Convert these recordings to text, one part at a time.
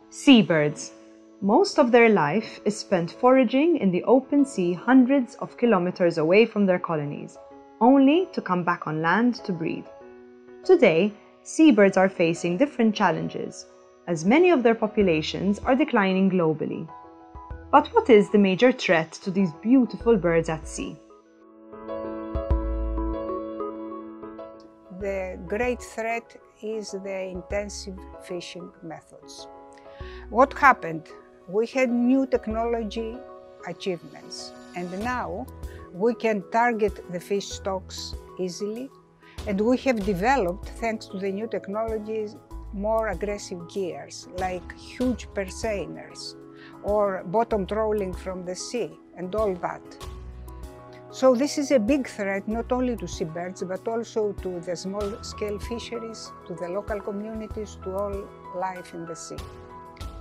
Seabirds. Most of their life is spent foraging in the open sea hundreds of kilometers away from their colonies, only to come back on land to breed. Today, seabirds are facing different challenges, as many of their populations are declining globally. But what is the major threat to these beautiful birds at sea? The great threat is the intensive fishing methods. What happened? We had new technology achievements, and now we can target the fish stocks easily, and we have developed, thanks to the new technologies, more aggressive gears like huge purseeiners or bottom trawling from the sea and all that. So this is a big threat not only to seabirds but also to the small-scale fisheries, to the local communities, to all life in the sea.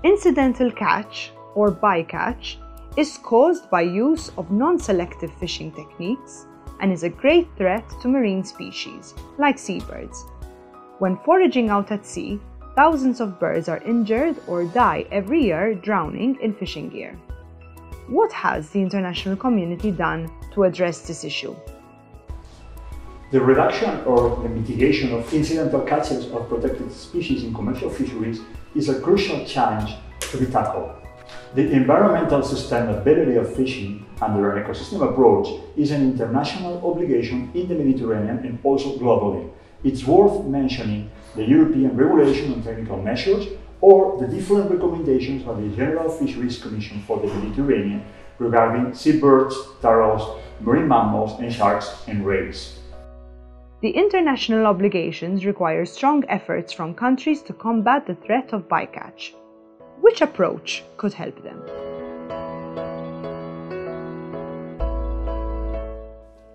Incidental catch, or bycatch, is caused by use of non-selective fishing techniques and is a great threat to marine species, like seabirds. When foraging out at sea, thousands of birds are injured or die every year drowning in fishing gear. What has the international community done to address this issue? The reduction or the mitigation of incidental catches of protected species in commercial fisheries is a crucial challenge to be tackled. The environmental sustainability of fishing under an ecosystem approach is an international obligation in the Mediterranean and also globally. It's worth mentioning the European Regulation on Technical Measures or the different recommendations of the General Fisheries Commission for the Mediterranean regarding seabirds, turtles, marine mammals and sharks and rays. The international obligations require strong efforts from countries to combat the threat of bycatch. Which approach could help them?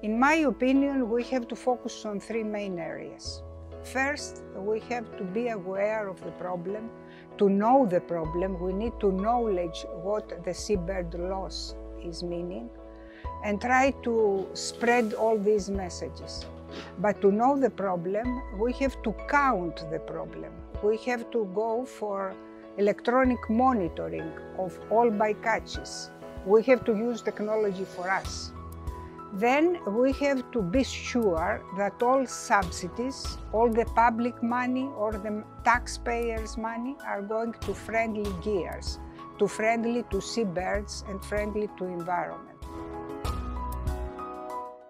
In my opinion, we have to focus on three main areas. First, we have to be aware of the problem. To know the problem, we need to knowledge what the seabird loss is meaning and try to spread all these messages. But to know the problem, we have to count the problem. We have to go for electronic monitoring of all bycatches. We have to use technology for us. Then we have to be sure that all subsidies, all the public money or the taxpayers' money are going to friendly gears, to friendly to seabirds and friendly to environment.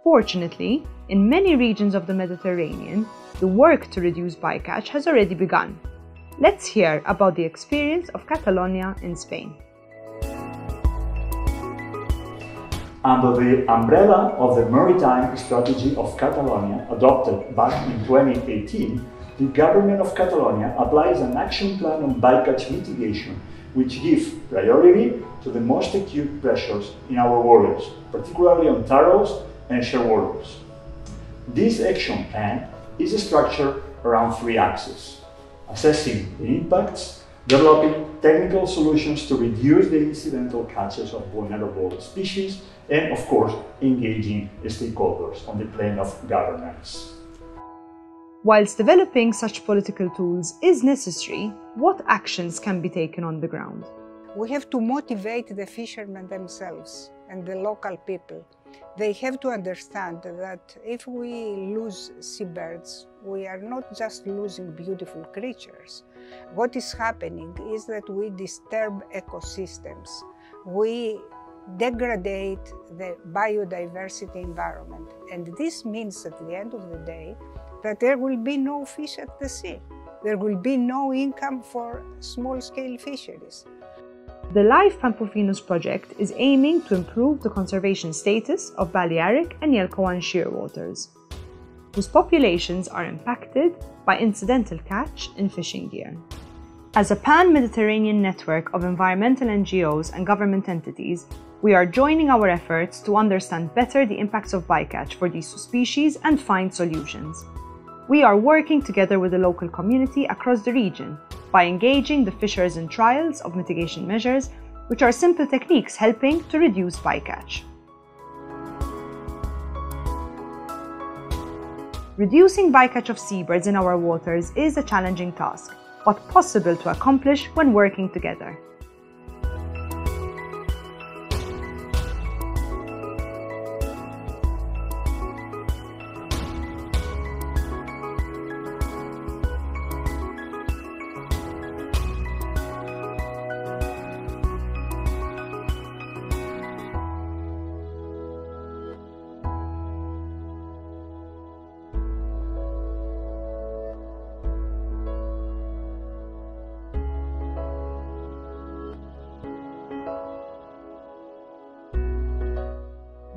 Fortunately, in many regions of the Mediterranean, the work to reduce bycatch has already begun. Let's hear about the experience of Catalonia in Spain. Under the umbrella of the Maritime Strategy of Catalonia, adopted back in 2018, the government of Catalonia applies an action plan on bycatch mitigation, which gives priority to the most acute pressures in our waters, particularly on turtles and shearwaters. This action plan is structured around three axes: assessing the impacts, developing technical solutions to reduce the incidental catches of vulnerable species, and of course, engaging stakeholders on the plane of governance. Whilst developing such political tools is necessary, what actions can be taken on the ground? We have to motivate the fishermen themselves and the local people. They have to understand that if we lose seabirds, we are not just losing beautiful creatures. What is happening is that we disturb ecosystems. We degrade the biodiversity environment. And this means at the end of the day that there will be no fish at the sea. There will be no income for small-scale fisheries. The LIFE PanPuffinus project is aiming to improve the conservation status of Balearic and Yelkowan shearwaters, whose populations are impacted by incidental catch in fishing gear. As a pan-Mediterranean network of environmental NGOs and government entities, we are joining our efforts to understand better the impacts of bycatch for these species and find solutions. We are working together with the local community across the region by engaging the fishers in trials of mitigation measures, which are simple techniques helping to reduce bycatch. Reducing bycatch of seabirds in our waters is a challenging task, but possible to accomplish when working together.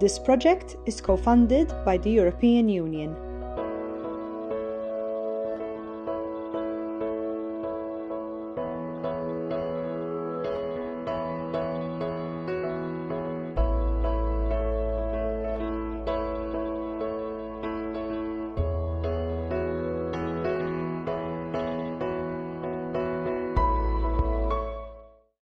This project is co-funded by the European Union.